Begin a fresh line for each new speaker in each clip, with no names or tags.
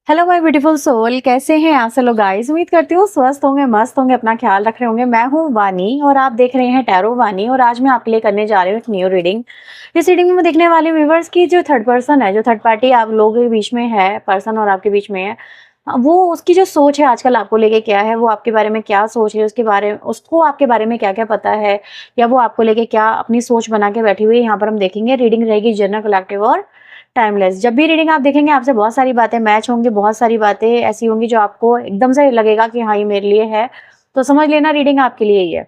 Hello my beautiful soul, कैसे हैं आप सब लोग गाइस। उम्मीद करती हूँ स्वस्थ होंगे, मस्त होंगे, अपना ख्याल रख रहे होंगे। मैं हूँ वानी और आप देख रहे हैं टैरो वानी। और आज मैं आपके लिए करने जा रही हूँ एक न्यू रीडिंग। इस रीडिंग में मैं देखने वाली व्यूवर्स की जो थर्ड पर्सन है, जो थर्ड पार्टी आप लोगों के बीच में है, पर्सन और आपके बीच में है, वो उसकी जो सोच है आजकल आपको लेके क्या है, वो आपके बारे में क्या सोच है, उसके बारे में उसको आपके बारे में क्या क्या पता है, या वो आपको लेके क्या अपनी सोच बना के बैठी हुई है, यहाँ पर हम देखेंगे। रीडिंग रहेगी जनरल, कलेक्टिव और टाइमलेस। जब भी रीडिंग आप देखेंगे आपसे बहुत सारी बातें मैच होंगी, बहुत सारी बातें ऐसी होंगी जो आपको एकदम से लगेगा कि हाँ ये मेरे लिए है, तो समझ लेना रीडिंग आपके लिए ही है।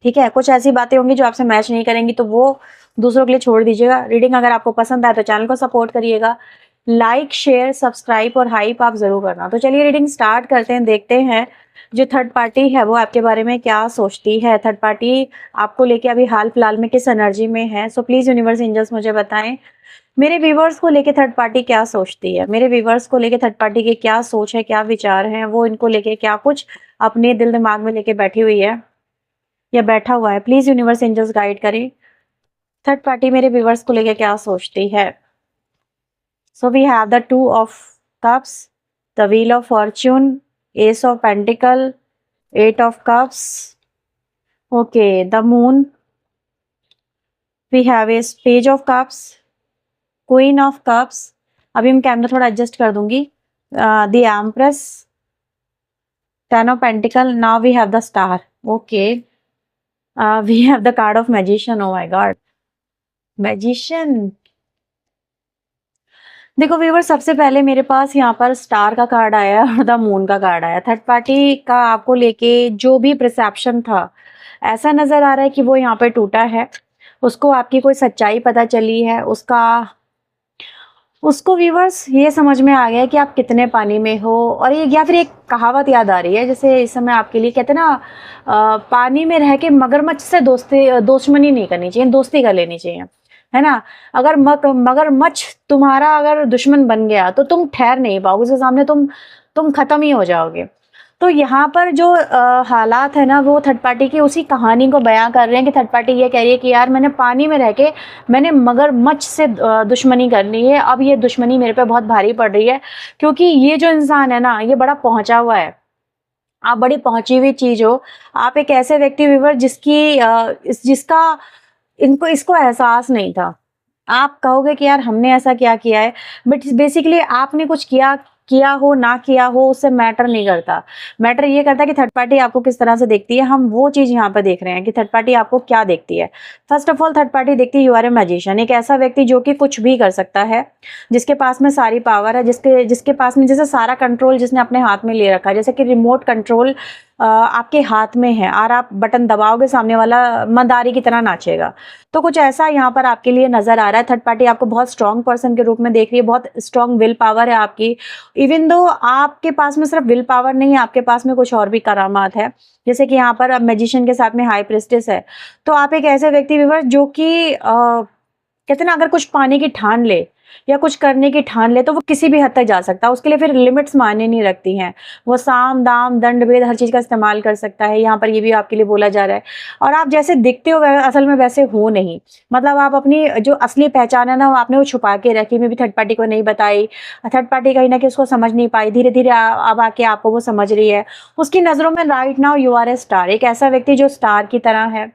ठीक है, कुछ ऐसी बातें होंगी जो आपसे मैच नहीं करेंगी तो वो दूसरों के लिए छोड़ दीजिएगा। रीडिंग अगर आपको पसंद आए तो चैनल को सपोर्ट करिएगा, लाइक शेयर सब्सक्राइब और हाइप आप जरूर करना। तो चलिए रीडिंग स्टार्ट करते हैं, देखते हैं जो थर्ड पार्टी है वो आपके बारे में क्या सोचती है। थर्ड पार्टी आपको लेके अभी हाल फिलहाल में किस एनर्जी में है। सो प्लीज यूनिवर्स एंजल्स मुझे बताएं मेरे व्यूवर्स को लेके थर्ड पार्टी क्या सोचती है, मेरे व्यूवर्स को लेके थर्ड पार्टी की क्या सोच है, क्या विचार हैं, वो इनको लेके क्या कुछ अपने दिल दिमाग में लेके बैठी हुई है या बैठा हुआ है। प्लीज यूनिवर्स एंजल्स गाइड करें थर्ड पार्टी मेरे व्यूवर्स को लेके क्या सोचती है। So we have the two of cups, the wheel of fortune, ace of pentacle, eight of cups, okay, the moon, we have a page of cups, queen of cups. अभी मैं camera थोड़ा adjust कर दूंगी। The empress, ten of pentacle, now we have the star. Okay, we have the card of magician. Oh my God, magician. देखो viewer, सबसे पहले मेरे पास यहाँ पर स्टार का कार्ड आया और द मून का कार्ड आया। थर्ड पार्टी का आपको लेके जो भी परसेप्शन था, ऐसा नजर आ रहा है कि वो यहाँ पे टूटा है। उसको आपकी कोई सच्चाई पता चली है, उसको व्यूवर्स ये समझ में आ गया कि आप कितने पानी में हो। और ये या फिर एक कहावत याद आ रही है, जैसे इस समय आपके लिए कहते हैं ना, पानी में रह के मगरमच्छ से दुश्मनी नहीं करनी चाहिए, दोस्ती कर लेनी चाहिए, है ना। अगर मगरमच्छ तुम्हारा अगर दुश्मन बन गया तो तुम ठहर नहीं पाओगे उसके सामने, तुम खत्म ही हो जाओगे। तो यहाँ पर जो हालात है ना, वो थर्ड पार्टी की उसी कहानी को बयां कर रहे हैं कि थर्ड पार्टी ये कह रही है कि यार मैंने पानी में रह के मैंने मगरमच्छ से दुश्मनी करनी है। अब ये दुश्मनी मेरे पे बहुत भारी पड़ रही है, क्योंकि ये जो इंसान है ना, ये बड़ा पहुंचा हुआ है। आप बड़ी पहुंची हुई चीज हो। आप एक ऐसे व्यक्ति व्यूवर जिसका इनको इसको एहसास नहीं था। आप कहोगे कि यार हमने ऐसा क्या किया है, बट बेसिकली आपने कुछ किया किया हो ना किया हो उससे मैटर नहीं करता। मैटर ये करता है कि थर्ड पार्टी आपको किस तरह से देखती है। हम वो चीज यहाँ पर देख रहे हैं कि थर्ड पार्टी आपको क्या देखती है। First of all third party देखती है यू आर ए मैजिशियन, एक ऐसा व्यक्ति जो कि कुछ भी कर सकता है, जिसके पास में सारी पावर है, जिसके जिसके पास में जैसे सारा कंट्रोल जिसने अपने हाथ में ले रखा है, जैसे कि रिमोट कंट्रोल आपके हाथ में है और आप बटन दबाओगे सामने वाला मदारी की तरह नाचेगा। तो कुछ ऐसा यहाँ पर आपके लिए नजर आ रहा है। थर्ड पार्टी आपको बहुत स्ट्रांग पर्सन के रूप में देख रही है, बहुत स्ट्रांग विल पावर है आपकी। इवन दो आपके पास में सिर्फ विल पावर नहीं है, आपके पास में कुछ और भी करामात है, जैसे कि यहाँ पर मैजिशियन के साथ में हाई प्रिस्टेस है। तो आप एक ऐसे व्यक्ति विवर जो कि कहते हैं ना, अगर कुछ पाने की ठान ले या कुछ करने की ठान ले तो वो किसी भी हद तक जा सकता है, उसके लिए फिर लिमिट्स मायने नहीं रखती हैं। वो साम दाम दंड भेद हर चीज का इस्तेमाल कर सकता है। यहाँ पर ये भी आपके लिए बोला जा रहा है। और आप जैसे दिखते हो असल में वैसे हो नहीं, मतलब आप अपनी जो असली पहचान है ना, वो आपने वो छुपा के रखी, में भी थर्ड पार्टी को नहीं बताई। थर्ड पार्टी कहीं ना कहीं उसको समझ नहीं पाई, धीरे धीरे अब आके आपको वो समझ रही है। उसकी नजरों में right now you are a star, एक ऐसा व्यक्ति जो स्टार की तरह है।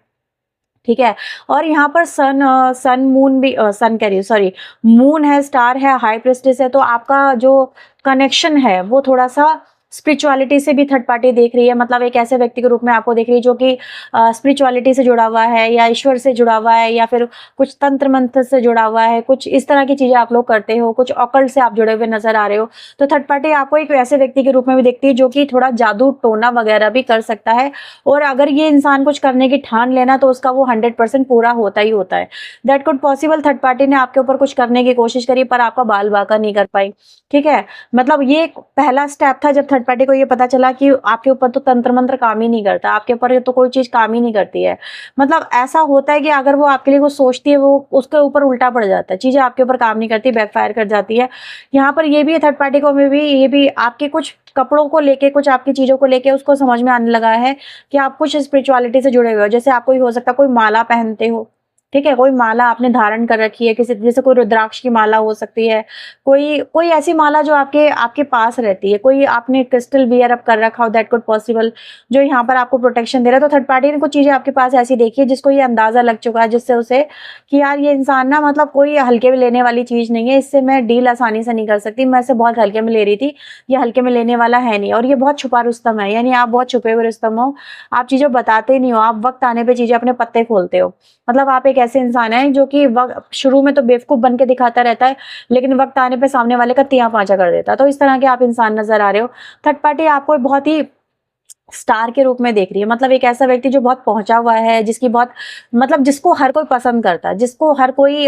ठीक है, और यहाँ पर सन मून भी सन कह रही हूँ, सॉरी, मून है, स्टार है, हाई प्रेस्टिस है। तो आपका जो कनेक्शन है वो थोड़ा सा स्पिरिचुअलिटी से भी थर्ड पार्टी देख रही है। मतलब एक ऐसे व्यक्ति के रूप में आपको देख रही है जो कि स्पिरिचुअलिटी से जुड़ा हुआ है, या ईश्वर से जुड़ा हुआ है, या फिर कुछ तंत्र मंत्र से जुड़ा हुआ है, कुछ इस तरह की चीजें आप लोग करते हो, कुछ ऑकल्ट से आप जुड़े हुए नजर आ रहे हो। तो थर्ड पार्टी आपको एक ऐसे व्यक्ति के रूप में भी देखती है जो कि थोड़ा जादू टोना वगैरह भी कर सकता है। और अगर ये इंसान कुछ करने की ठान लेना तो उसका वो 100% पूरा होता ही होता है। That could possible. Third party ने आपके ऊपर कुछ करने की कोशिश करी पर आपका बाल बाका नहीं कर पाई। ठीक है, मतलब ये एक पहला स्टेप था जब थर्ड पार्टी को ये पता चला कि आपके ऊपर तो तंत्र मंत्र काम ही नहीं करता, आपके ऊपर तो कोई चीज काम ही नहीं करती है। मतलब ऐसा होता है कि अगर वो आपके लिए कुछ सोचती है वो उसके ऊपर उल्टा पड़ जाता है, चीजें आपके ऊपर काम नहीं करती, बैकफायर कर जाती है। यहाँ पर ये भी है थर्ड पार्टी को में भी ये भी आपके कुछ कपड़ों को लेके, कुछ आपकी चीजों को लेके उसको समझ में आने लगा है कि आप कुछ स्पिरिचुअलिटी से जुड़े हुए हो। जैसे आपको ही हो सकता है कोई माला पहनते हो, ठीक है, कोई माला आपने धारण कर रखी है, किसी जैसे कोई रुद्राक्ष की माला हो सकती है, कोई कोई ऐसी माला जो आपके आपके पास रहती है, कोई आपने क्रिस्टल वियर अप कर रखा हो दैट कुड पॉसिबल, जो यहाँ पर आपको प्रोटेक्शन दे रहा है। तो थर्ड पार्टी ने कुछ चीजें आपके पास ऐसी देखी है जिसको ये अंदाजा लग चुका है, जिससे उसे कि यार ये इंसान ना मतलब कोई हल्के में लेने वाली चीज नहीं है, इससे मैं डील आसानी से नहीं कर सकती, मैं इसे बहुत हल्के में ले रही थी, ये हल्के में लेने वाला है नहीं। और ये बहुत छुपा रुस्तम है, यानी आप बहुत छुपे हुए रुस्तम हो, आप चीजें बताते नहीं हो, आप वक्त आने पे चीजें अपने पत्ते खोलते हो। मतलब आप एक ऐसे इंसान हैं जो कि वक्त शुरू में तो बेवकूफ बन के दिखाता रहता है, लेकिन वक्त आने पे सामने वाले का तिया पांचा कर देता है। तो इस तरह के आप इंसान नजर आ रहे हो। थर्ड पार्टी आपको बहुत ही स्टार के रूप में देख रही है, मतलब एक ऐसा व्यक्ति जो बहुत पहुंचा हुआ है, जिसकी बहुत मतलब जिसको हर कोई पसंद करता है, जिसको हर कोई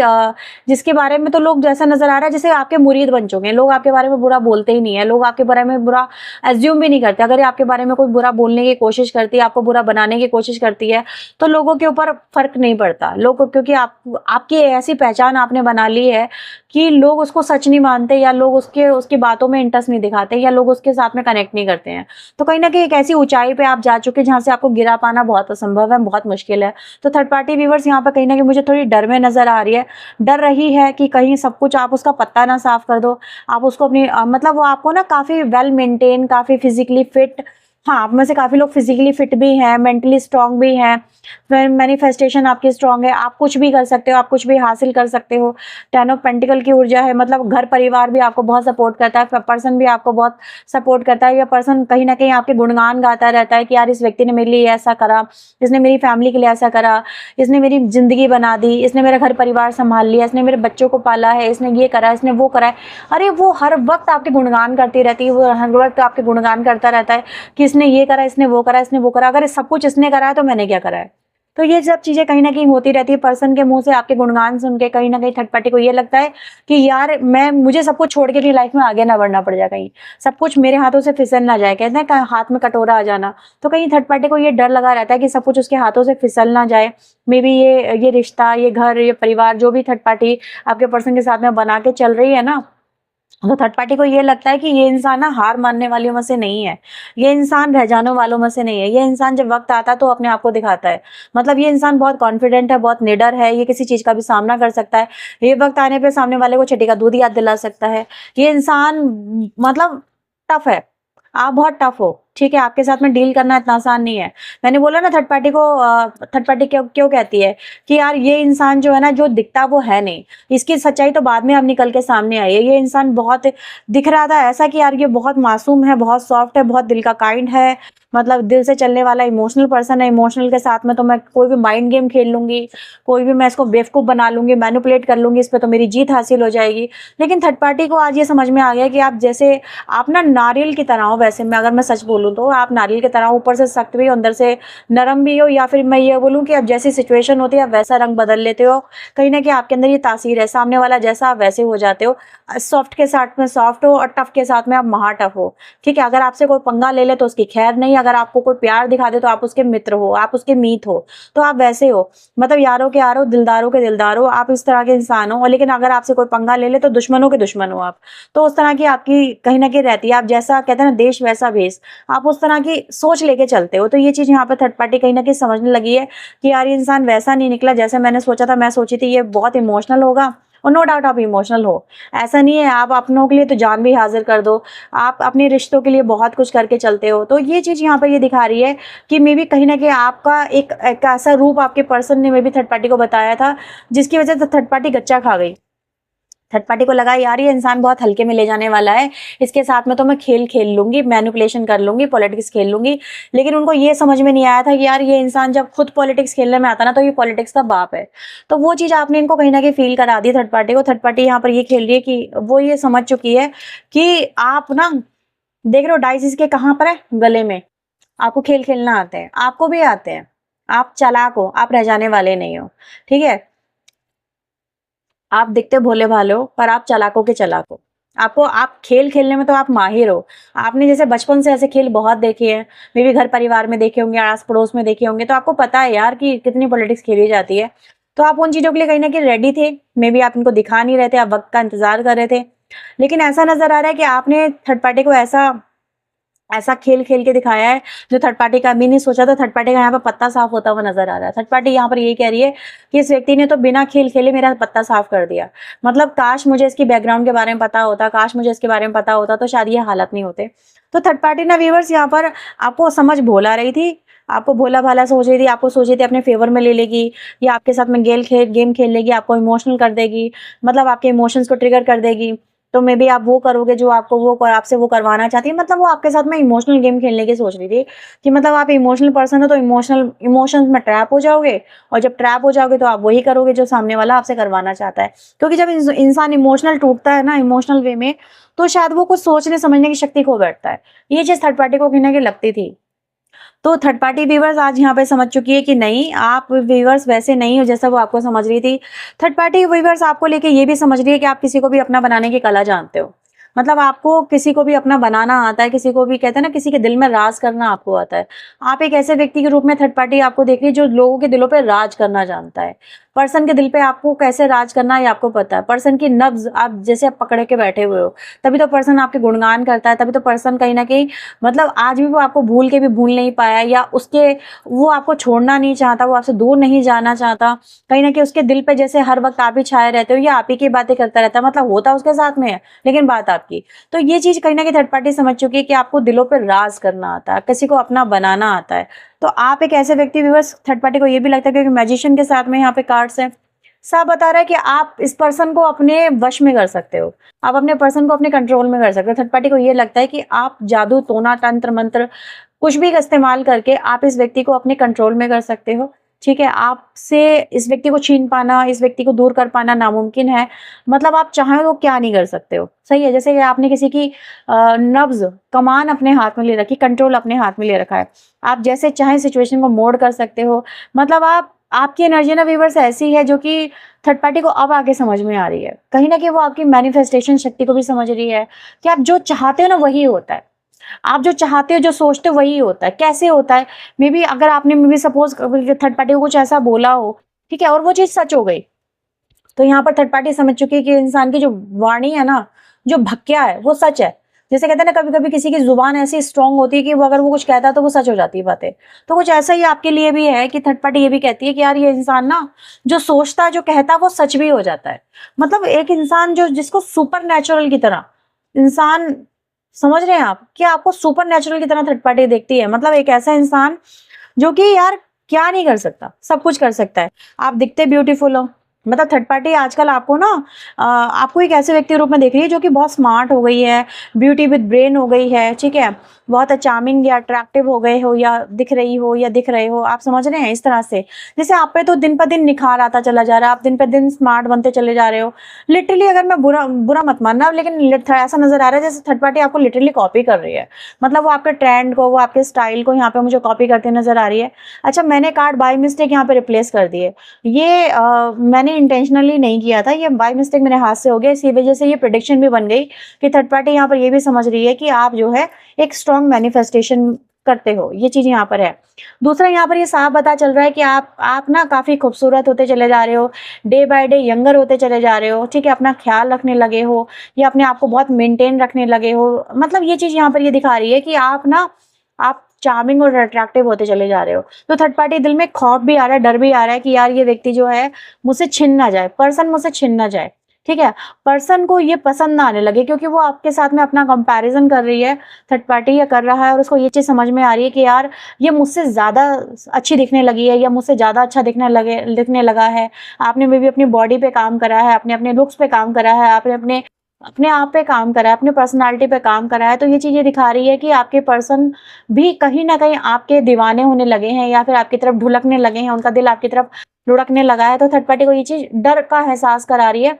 जिसके बारे में तो लोग जैसा नजर आ रहा है जैसे आपके मुरीद बन चुके हैं, लोग आपके बारे में बुरा बोलते ही नहीं है, लोग आपके बारे में बुरा एज्यूम भी नहीं करते। अगर ये आपके बारे में कोई बुरा बोलने की कोशिश करती है, आपको बुरा बनाने की कोशिश करती है, तो लोगों के ऊपर फर्क नहीं पड़ता लोग, क्योंकि आपकी ऐसी पहचान आपने बना ली है कि लोग उसको सच नहीं मानते, या लोग उसकी बातों में इंटरेस्ट नहीं दिखाते, या लोग उसके साथ में कनेक्ट नहीं करते हैं। तो कहीं ना कहीं एक ऐसी ऊंचाई पे आप जा चुके हैं जहां से आपको गिरा पाना बहुत असंभव है, बहुत मुश्किल है। तो थर्ड पार्टी व्यूवर्स यहाँ पर कहीं ना कहीं मुझे थोड़ी डर में नजर आ रही है, डर रही है कि कहीं सब कुछ आप उसका पत्ता ना साफ कर दो, आप उसको अपनी मतलब वो आपको ना काफी वेल मेंटेन, काफी फिजिकली फिट, हाँ आप में से काफी लोग फिजिकली फिट भी हैं, मेंटली स्ट्रांग भी हैं, फिर मैनिफेस्टेशन आपकी स्ट्रांग है, आप कुछ भी कर सकते हो, आप कुछ भी हासिल कर सकते हो। टेन ऑफ पेंटिकल की ऊर्जा है, मतलब घर परिवार भी आपको बहुत सपोर्ट करता है, पर्सन भी आपको बहुत सपोर्ट करता है, या पर्सन कहीं ना कहीं आपके गुणगान गाता रहता है कि यार इस व्यक्ति ने मेरे लिए ऐसा करा, इसने मेरी फैमिली के लिए ऐसा करा, इसने मेरी जिंदगी बना दी, इसने मेरा घर परिवार संभाल लिया, इसने मेरे बच्चों को पाला है, इसने ये करा, इसने वो करा है। अरे वो हर वक्त आपके गुणगान करती रहती है, वो हर वक्त आपके गुणगान करता रहता है कि इसने ये करा, इसने वो करा, इसने वो करा, अगर सब कुछ इसने करा है तो मैंने क्या करा है। तो ये सब चीजें कहीं ना कहीं होती रहती है, पर्सन के मुंह से आपके गुणगान सुन के कहीं ना कहीं थर्ड पार्टी को ये लगता है कि यार मुझे सब कुछ छोड़ के अपनी लाइफ में आगे ना बढ़ना पड़ जाए, कहीं सब कुछ मेरे हाथों से फिसल ना जाए, कहते हैं हाथ में कटोरा आ जाना। तो कहीं थर्ड पार्टी को ये डर लगा रहता है कि सब कुछ उसके हाथों से फिसल ना जाए, मे बी ये रिश्ता, ये घर, ये परिवार, जो भी थर्ड पार्टी आपके पर्सन के साथ में बना के चल रही है ना, तो थर्ड पार्टी को ये लगता है कि ये इंसान ना हार मानने वालों में से नहीं है, ये इंसान रह जाने वालों में से नहीं है, ये इंसान जब वक्त आता है तो अपने आप को दिखाता है। मतलब ये इंसान बहुत कॉन्फिडेंट है, बहुत निडर है, ये किसी चीज का भी सामना कर सकता है, ये वक्त आने पे सामने वाले को छठी का दूध याद दिला सकता है। ये इंसान मतलब टफ है, आप बहुत टफ हो, ठीक है, आपके साथ में डील करना इतना आसान नहीं है। मैंने बोला ना थर्ड पार्टी को, थर्ड पार्टी क्यों क्यों कहती है कि यार ये इंसान जो है ना, जो दिखता वो है नहीं, इसकी सच्चाई तो बाद में अब निकल के सामने आई है। ये इंसान बहुत दिख रहा था ऐसा कि यार ये बहुत मासूम है, बहुत सॉफ्ट है, बहुत दिल का काइंड है, मतलब दिल से चलने वाला इमोशनल पर्सन है। इमोशनल के साथ में तो मैं कोई भी माइंड गेम खेल लूंगी, कोई भी मैं इसको बेवकूफ बना लूंगी, मैनिपुलेट कर लूंगी, इस पर तो मेरी जीत हासिल हो जाएगी। लेकिन थर्ड पार्टी को आज ये समझ में आ गया कि आप जैसे आप ना नारियल की तरह हो, वैसे मैं अगर मैं सच बोलूँ तो आप नारियल की तरह, ऊपर से सख्त भी हो, अंदर से नरम भी हो, या फिर मैं ये बोलूँ कि आप जैसी सिचुएशन होती है आप वैसा रंग बदल लेते हो। कहीं ना कहीं आपके अंदर ये तासीर है, सामने वाला जैसा आप वैसे हो जाते हो। सॉफ्ट के साथ में सॉफ्ट हो और टफ के साथ में आप महा टफ हो, ठीक है। अगर आपसे कोई पंगा ले ले तो उसकी खैर नहीं, अगर आपको कोई प्यार दिखा दे तो आप उसके मित्र हो, आप उसके मीत हो, तो आप वैसे हो, मतलब यारों के यार हो, दिलदारों के दिलदार हो, आप इस तरह के इंसान हो। लेकिन अगर आपसे कोई पंगा ले ले तो दुश्मनों के दुश्मन हो आप। तो उस तरह की आपकी कहीं ना कहीं रहती है, आप जैसा कहते हैं ना देश वैसा भेष, आप उस तरह की सोच लेके चलते हो। तो ये चीज यहाँ पे थर्ड पार्टी कहीं ना कहीं समझने लगी है कि यार ये इंसान वैसा नहीं निकला जैसे मैंने सोचा था। मैं सोची थी ये बहुत इमोशनल होगा, और नो डाउट आप इमोशनल हो, ऐसा नहीं है, आप अपनों के लिए तो जान भी हाजिर कर दो, आप अपने रिश्तों के लिए बहुत कुछ करके चलते हो। तो ये चीज यहाँ पर ये दिखा रही है कि मे बी कहीं ना कहीं आपका एक ऐसा रूप आपके पर्सन ने मे बी थर्ड पार्टी को बताया था, जिसकी वजह से थर्ड पार्टी गच्चा खा गई। थर्ड पार्टी को लगा यार ये इंसान बहुत हल्के में ले जाने वाला है, इसके साथ में तो मैं खेल खेल लूंगी, मैनिपुलेशन कर लूंगी, पॉलिटिक्स खेल लूंगी। लेकिन उनको ये समझ में नहीं आया था कि यार ये इंसान जब खुद पॉलिटिक्स खेलने में आता ना तो ये पॉलिटिक्स का बाप है। तो वो चीज आपने इनको कहीं ना कहीं फील करा दी थर्ड पार्टी को। थर्ड पार्टी यहाँ पर ये खेल रही है कि वो ये समझ चुकी है कि आप ना देख रहे हो डाइस इसके कहाँ पर है, गले में। आपको खेल खेलना आते हैं, आपको भी आते हैं, आप चालाक हो, आप रह जाने वाले नहीं हो, ठीक है। आप दिखते भोले भाले हो पर आप चालाकों के चालाक हो। आपको आप खेल खेलने में तो आप माहिर हो। आपने जैसे बचपन से ऐसे खेल बहुत देखे हैं, मे भी घर परिवार में देखे होंगे, आस पड़ोस में देखे होंगे, तो आपको पता है यार कि कितनी पॉलिटिक्स खेली जाती है। तो आप उन चीजों के लिए कहीं ना कहीं रेडी थे, मे बी आप इनको दिखा नहीं रहे थे, आप वक्त का इंतजार कर रहे थे। लेकिन ऐसा नजर आ रहा है कि आपने थर्ड पार्टी को ऐसा ऐसा खेल खेल के दिखाया है जो थर्ड पार्टी का भी नहीं सोचा था। थर्ड पार्टी का यहाँ पे पत्ता साफ होता हुआ नजर आ रहा है। थर्ड पार्टी यहाँ पर ये कह रही है कि इस व्यक्ति ने तो बिना खेल खेले मेरा पत्ता साफ कर दिया। मतलब काश मुझे इसकी बैकग्राउंड के बारे में पता होता, काश मुझे इसके बारे में पता होता तो शायद ये हालत नहीं होते। तो थर्ड पार्टी ना व्यूअर्स यहाँ पर आपको समझ भोला रही थी, आपको भोला भाला सोच रही थी, आपको सोच रही थी अपने फेवर में ले लेगी, या आपके साथ में गेम खेल लेगी, आपको इमोशनल कर देगी, मतलब आपके इमोशंस को ट्रिगर कर देगी। तो मे बी आप वो करोगे जो आपको आपसे वो करवाना चाहती है। मतलब वो आपके साथ में इमोशनल गेम खेलने की सोच रही थी कि मतलब आप इमोशनल पर्सन हो तो इमोशंस में ट्रैप हो जाओगे, और जब ट्रैप हो जाओगे तो आप वही करोगे जो सामने वाला आपसे करवाना चाहता है। क्योंकि जब इंसान इमोशनल टूटता है ना, इमोशनल वे में, तो शायद वो कुछ सोचने समझने की शक्ति खो बैठता है। ये चीज थर्ड पार्टी को कहीं ना कहीं लगती थी। तो थर्ड पार्टी व्यूवर्स आज यहाँ पे समझ चुकी है कि नहीं, आप व्यूवर्स वैसे नहीं हो जैसा वो आपको समझ रही थी। थर्ड पार्टी व्यूवर्स आपको लेके ये भी समझ रही है कि आप किसी को भी अपना बनाने की कला जानते हो। मतलब आपको किसी को भी अपना बनाना आता है, किसी को भी कहते हैं ना, किसी के दिल में राज करना आपको आता है। आप एक ऐसे व्यक्ति के रूप में थर्ड पार्टी आपको देख रही है जो लोगों के दिलों पे राज करना जानता है। पर्सन के दिल पे आपको कैसे राज करना है ये आपको पता है। पर्सन की नब्ज आप जैसे आप पकड़ के बैठे हुए हो, तभी तो पर्सन आपके गुणगान करता है, तभी तो पर्सन कहीं ना कहीं मतलब आज भी वो आपको भूल के भी भूल नहीं पाया, या उसके वो आपको छोड़ना नहीं चाहता, वो आपसे दूर नहीं जाना चाहता। कहीं ना कहीं उसके दिल पे जैसे हर वक्त आप ही छाए रहते हो, या आप ही की बातें करता रहता है। मतलब होता उसके साथ में है लेकिन बात आपकी। तो ये चीज कहीं ना कहीं थर्ड पार्टी समझ चुकी है कि आपको दिलों पर राज करना आता है, किसी को अपना बनाना आता है। तो आप एक ऐसे व्यक्ति व्यूअर्स, थर्ड पार्टी को ये भी लगता है क्योंकि मैजिशियन के साथ में यहाँ पे कार्ड्स है, सब बता रहा है कि आप इस पर्सन को अपने वश में कर सकते हो, आप अपने पर्सन को अपने कंट्रोल में कर सकते हो। थर्ड पार्टी को ये लगता है कि आप जादू टोना तंत्र मंत्र कुछ भी का इस्तेमाल करके आप इस व्यक्ति को अपने कंट्रोल में कर सकते हो। ठीक है, आपसे इस व्यक्ति को छीन पाना, इस व्यक्ति को दूर कर पाना नामुमकिन है। मतलब आप चाहें तो क्या नहीं कर सकते हो। सही है, जैसे कि आपने किसी की नब्ज कमान अपने हाथ में ले रखी, कंट्रोल अपने हाथ में ले रखा है, आप जैसे चाहें सिचुएशन को मोड़ कर सकते हो। मतलब आपकी एनर्जी ना व्यूअर्स ऐसी है जो कि थर्ड पार्टी को अब आगे समझ में आ रही है। कहीं ना कहीं वो आपकी मैनिफेस्टेशन शक्ति को भी समझ रही है कि आप जो चाहते हो ना वही होता है। आप जो चाहते हो, जो सोचते हो वही होता है। कैसे होता है? मे बी अगर आपने may be suppose third party को कुछ ऐसा बोला हो, ठीक है, और वो चीज सच हो गई, तो यहाँ पर थर्ड पार्टी समझ चुकी है कि इंसान की जो वाणी है ना, जो भक्या है, वो सच है। जैसे कहते हैं ना, कभी कभी किसी की जुबान ऐसी स्ट्रांग होती है कि वो अगर वो कुछ कहता है तो वो सच हो जाती है बातें। तो कुछ ऐसा ही आपके लिए भी है कि थर्ड पार्टी ये भी कहती है कि यार ये इंसान ना जो सोचता है, जो कहता है, वो सच भी हो जाता है। मतलब एक इंसान जो जिसको सुपर नेचुरल की तरह इंसान, समझ रहे हैं आप, कि आपको सुपर नेचुरल की तरह थर्ड पार्टी देखती है। मतलब एक ऐसा इंसान जो कि यार क्या नहीं कर सकता, सब कुछ कर सकता है। आप दिखते ब्यूटीफुल हो, मतलब थर्ड पार्टी आजकल आपको ना आपको एक ऐसे व्यक्ति के रूप में देख रही है जो कि बहुत स्मार्ट हो गई है, ब्यूटी विद ब्रेन हो गई है, ठीक है, बहुत चार्मिंग या अट्रैक्टिव हो गए हो, या दिख रही हो या दिख रहे हो, आप समझ रहे हैं। इस तरह से जैसे आप पे तो दिन पर दिन निखार आता चला जा रहा है, आप दिन पर दिन स्मार्ट बनते चले जा रहे हो। लिटरली अगर मैं बुरा बुरा मत मानना, लेकिन ऐसा नजर आ रहा है जैसे थर्ड पार्टी आपको लिटरली कॉपी कर रही है। मतलब वो आपके ट्रेंड को, वो आपके स्टाइल को यहाँ पे मुझे कॉपी करते नजर आ रही है। अच्छा, मैंने कार्ड बाय मिस्टेक यहाँ पे रिप्लेस कर दिए, ये मैंने इंटेंशनली नहीं किया था, ये बाय मिस्टेक मेरे हाथ से हो गया। इसी वजह से ये प्रेडिक्शन भी बन गई कि थर्ड पार्टी यहाँ पर ये भी समझ रही है कि आप जो है एक स्ट्रॉन्ग मैनिफेस्टेशन करते हो। ये चीज यहाँ पर है। दूसरा, यहाँ पर ये साफ पता चल रहा है कि आप ना काफी खूबसूरत होते चले जा रहे हो, डे बाय डे यंगर होते चले जा रहे हो, ठीक है, अपना ख्याल रखने लगे हो, या अपने आप को बहुत मेंटेन रखने लगे हो। मतलब ये चीज यहाँ पर ये दिखा रही है कि आप चार्मिंग और अट्रैक्टिव होते चले जा रहे हो। तो थर्ड पार्टी दिल में खौफ भी आ रहा है, डर भी आ रहा है कि यार ये व्यक्ति जो है मुझसे छिन ना जाए, पर्सन मुझसे छिन ना जाए, ठीक है, पर्सन को ये पसंद ना आने लगे, क्योंकि वो आपके साथ में अपना कंपैरिजन कर रही है थर्ड पार्टी, या कर रहा है, और उसको ये चीज समझ में आ रही है कि यार ये मुझसे ज्यादा अच्छी दिखने लगी है, या मुझसे ज्यादा अच्छा दिखने लगा है। आपने मे भी अपनी बॉडी पे काम करा है, अपने अपने लुक्स पे काम करा है, आपने अपने अपने आप पे काम करा है, अपने पर्सनालिटी पे काम करा है। तो ये चीजें दिखा रही है कि आपके पर्सन भी कहीं ना कहीं आपके दीवाने होने लगे हैं, या फिर आपकी तरफ ढुलकने लगे हैं, उनका दिल आपकी तरफ लुढ़कने लगा है। तो थर्ड पार्टी को ये चीज डर का एहसास करा रही है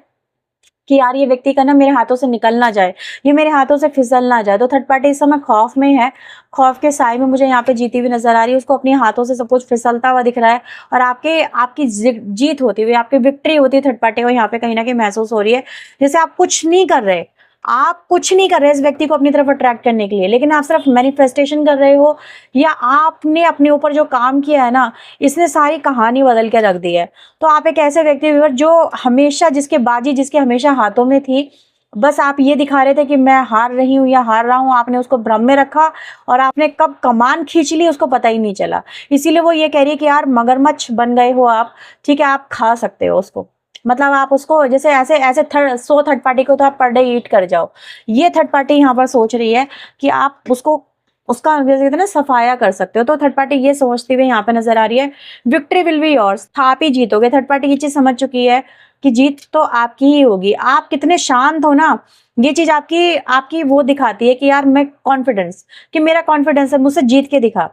कि यार ये व्यक्ति का ना मेरे हाथों से निकल ना जाए, ये मेरे हाथों से फिसल ना जाए। तो थर्ड पार्टी इस समय खौफ में है, खौफ के साए में मुझे यहाँ पे जीती हुई नजर आ रही है। उसको अपने हाथों से सब कुछ फिसलता हुआ दिख रहा है, और आपकी जीत होती हुई, आपकी विक्ट्री होती है थर्ड पार्टी को यहाँ पे कहीं ना कहीं महसूस हो रही है। जैसे आप कुछ नहीं कर रहे, आप कुछ नहीं कर रहे इस व्यक्ति को अपनी तरफ अट्रैक्ट करने के लिए, लेकिन आप सिर्फ मैनिफेस्टेशन कर रहे हो, या आपने अपने ऊपर जो काम किया है ना, इसने सारी कहानी बदल के रख दी है। तो आप एक ऐसे व्यक्ति हो जो हमेशा जिसके हमेशा हाथों में थी, बस आप ये दिखा रहे थे कि मैं हार रही हूँ या हार रहा हूँ, आपने उसको भ्रम में रखा और आपने कब कमान खींच ली उसको पता ही नहीं चला। इसीलिए वो ये कह रही है कि यार मगरमच्छ बन गए हो आप, ठीक है, आप खा सकते हो उसको, मतलब आप उसको जैसे ऐसे ऐसे थर्ड पार्टी को तो आप पर डे ईट कर जाओ, ये थर्ड पार्टी यहाँ पर सोच रही है कि आप उसको उसका जैसे कहते हैं ना सफाया कर सकते हो। तो थर्ड पार्टी ये सोचती हुई यहाँ पे नजर आ रही है, विक्ट्री विल बी योर्स, आप ही जीतोगे। थर्ड पार्टी ये चीज समझ चुकी है कि जीत तो आपकी ही होगी। आप कितने शांत हो ना, ये चीज आपकी आपकी वो दिखाती है कि यार मैं कॉन्फिडेंस, कि मेरा कॉन्फिडेंस है, मुझसे जीत के दिखा,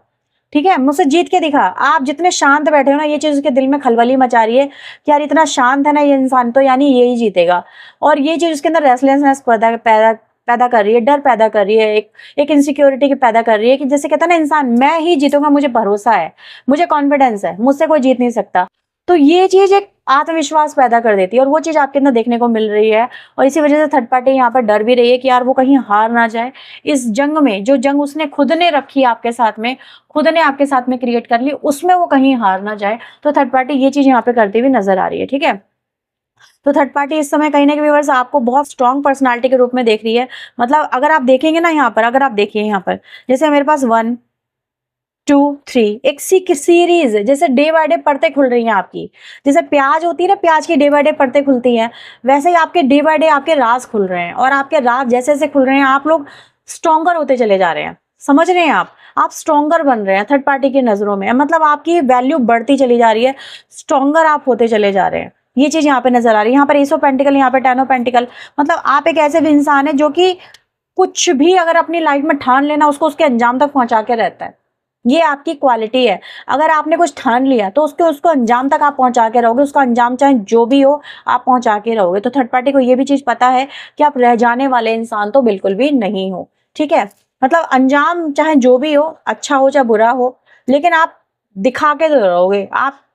ठीक है, मुझसे जीत के दिखा। आप जितने शांत बैठे हो ना, ये चीज उसके दिल में खलबली मचा रही है कि यार इतना शांत है ना ये इंसान, तो यानी यही जीतेगा। और ये चीज उसके अंदर रेस्टलेसनेस पैदा पैदा पैदा कर रही है, डर पैदा कर रही है, एक इनसिक्योरिटी की पैदा कर रही है कि जैसे कहता है ना इंसान, मैं ही जीतूंगा, मुझे भरोसा है, मुझे कॉन्फिडेंस है, मुझसे कोई जीत नहीं सकता। तो ये चीज एक आत्मविश्वास पैदा कर देती है और वो चीज आपके अंदर देखने को मिल रही है। और इसी वजह से थर्ड पार्टी यहाँ पर डर भी रही है कि यार वो कहीं हार ना जाए इस जंग में, जो जंग उसने खुद ने रखी आपके साथ में, खुद ने आपके साथ में क्रिएट कर ली, उसमें वो कहीं हार ना जाए। तो थर्ड पार्टी ये चीज यहाँ पे करती हुई नजर आ रही है, ठीक है। तो थर्ड पार्टी इस समय कहीं ना कहीं व्यूअर्स आपको बहुत स्ट्रॉन्ग पर्सनालिटी के रूप में देख रही है। मतलब अगर आप देखेंगे ना यहाँ पर, अगर आप देखिए यहाँ पर जैसे मेरे पास 1 2 3 एक सीरीज, जैसे डे बाय डे परतें खुल रही हैं आपकी, जैसे प्याज होती है ना, प्याज की डे बाय डे परतें खुलती हैं, वैसे ही आपके डे बाय डे आपके राज खुल रहे हैं। और आपके राज जैसे जैसे खुल रहे हैं आप लोग स्ट्रॉन्गर होते चले जा रहे हैं, समझ रहे हैं आप स्ट्रॉन्गर बन रहे हैं थर्ड पार्टी की नजरों में, मतलब आपकी वैल्यू बढ़ती चली जा रही है, स्ट्रॉन्गर आप होते चले जा रहे हैं। ये चीज यहाँ पे नजर आ रही है। यहाँ पर एस ऑफ पेंटिकल, यहाँ पे 10 ऑफ पेंटिकल, मतलब आप एक ऐसे भी इंसान है जो कि कुछ भी अगर अपनी लाइफ में ठान लेना, उसको उसके अंजाम तक पहुंचा के रहता है। ये आपकी क्वालिटी है। अगर आपने कुछ ठान लिया तो उसको अंजाम तक आप पहुंचा के रहोगे, उसका अंजाम चाहे जो भी हो आप पहुंचा के रहोगे। तो थर्ड पार्टी को ये भी चीज पता है कि आप रह जाने वाले इंसान तो बिल्कुल भी नहीं हो, ठीक है। मतलब अंजाम चाहे जो भी हो, अच्छा हो चाहे बुरा हो, लेकिन आप दिखा के तो रहोगे,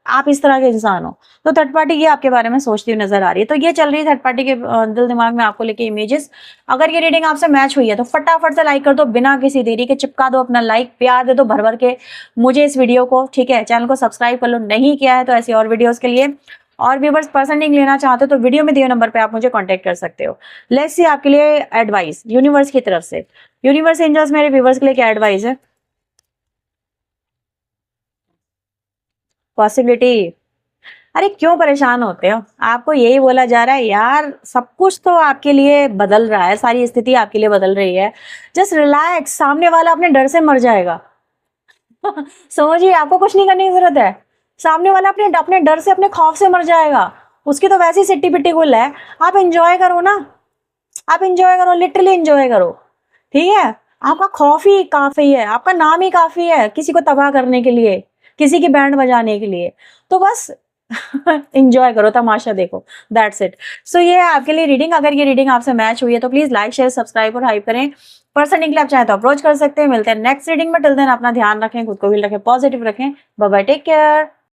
आप इस तरह के इंसान हो। तो थर्ड पार्टी ये आपके बारे में सोचती हुई नजर आ रही है। तो ये चल रही है थर्ड पार्टी के दिल दिमाग में आपको लेके इमेजेस। अगर ये रीडिंग आपसे मैच हुई है तो फटाफट से लाइक कर दो, बिना किसी देरी के चिपका दो अपना लाइक, प्यार दे दो भर भर के मुझे इस वीडियो को, ठीक है। चैनल को सब्सक्राइब कर लो नहीं किया है तो ऐसी और वीडियोस के लिए। और व्यूअर्स पर्सन लिंक लेना चाहते हो तो वीडियो में दिए नंबर पे आप मुझे कांटेक्ट कर सकते हो। लेट्स सी आपके लिए एडवाइस यूनिवर्स की तरफ से, यूनिवर्स एंजल्स मेरे व्यूअर्स के लिए क्या एडवाइस है। पॉसिबिलिटी, अरे क्यों परेशान होते हो, आपको यही बोला जा रहा है यार सब कुछ तो आपके लिए बदल रहा है, सारी स्थिति आपके लिए बदल रही है। जस्ट रिलैक्स, सामने वाला अपने डर से मर जाएगा। समझिए, आपको कुछ नहीं करने की जरूरत है, सामने वाला अपने अपने डर से, अपने खौफ से मर जाएगा। उसकी तो वैसी सिट्टी पिट्टी गुल है, आप इंजॉय करो ना, आप इंजॉय करो, लिटरली इंजॉय करो, ठीक है। आपका खौफ ही काफी है, आपका नाम ही काफी है किसी को तबाह करने के लिए, किसी की बैंड बजाने के लिए। तो बस इंजॉय करो, तमाशा देखो, दैट्स इट। सो ये है आपके लिए रीडिंग। अगर ये रीडिंग आपसे मैच हुई है तो प्लीज लाइक शेयर सब्सक्राइब और हाइप करें। पर्सनली आप चाहे तो अप्रोच कर सकते हैं। मिलते हैं नेक्स्ट रीडिंग में, टिल देन अपना ध्यान रखें, खुद को भी रखें, पॉजिटिव रखें। Bye bye, take care.